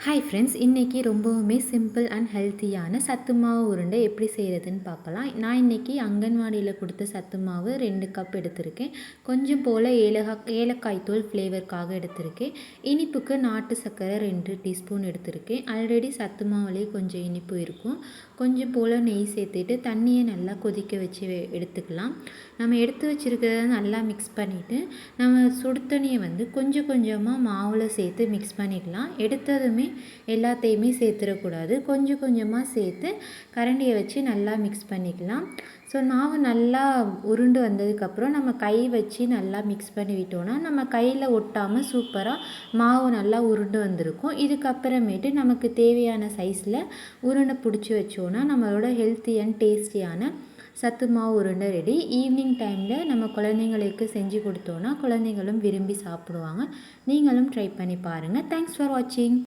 Hi friends, இன்றைக்கி ரொம்பவுமே simple and ஹெல்த்தியான சத்து மாவு உருண்டை எப்படி செய்கிறதுன்னு பார்க்கலாம். நான் இன்றைக்கி அங்கன்வாடியில் கொடுத்த சத்து மாவு 2 கப் எடுத்திருக்கேன். கொஞ்சம் போல் ஏலக்காய் தூள் ஃப்ளேவருக்காக எடுத்திருக்கேன். இனிப்புக்கு நாட்டு சர்க்கரை 2 டீஸ்பூன் எடுத்திருக்கேன். ஆல்ரெடி சத்து மாவுலேயே கொஞ்சம் இனிப்பு இருக்கும். கொஞ்சம் போல் நெய் சேர்த்துட்டு தண்ணியை நல்லா கொதிக்க வச்சு எடுத்துக்கலாம். நம்ம எடுத்து வச்சுருக்கிறத நல்லா மிக்ஸ் பண்ணிவிட்டு நம்ம சுடு தண்ணியை கொஞ்சம் கொஞ்சமாக மாவில் சேர்த்து மிக்ஸ் பண்ணிக்கலாம். எடுத்ததுமே எல்லாத்தையுமே சேர்த்துடக்கூடாது. கொஞ்சம் கொஞ்சமாக சேர்த்து கரண்டியை வச்சு நல்லா மிக்ஸ் பண்ணிக்கலாம். ஸோ மாவு நல்லா உருண்டு வந்ததுக்கப்புறம் நம்ம கை வச்சு நல்லா மிக்ஸ் பண்ணி விட்டோன்னா நம்ம கையில் ஒட்டாமல் சூப்பராக மாவு நல்லா உருண்டு வந்திருக்கும். இதுக்கப்புறமேட்டு நமக்கு தேவையான சைஸில் உருண்டை பிடிச்சி வச்சோன்னா நம்மளோட ஹெல்த்தி அண்ட் டேஸ்டியான சத்து மாவு உருண்டை ரெடி. ஈவினிங் டைமில் நம்ம குழந்தைங்களுக்கு செஞ்சு கொடுத்தோன்னா குழந்தைங்களும் விரும்பி சாப்பிடுவாங்க. நீங்களும் ட்ரை பண்ணி பாருங்கள். தேங்க்ஸ் ஃபார் வாட்சிங்.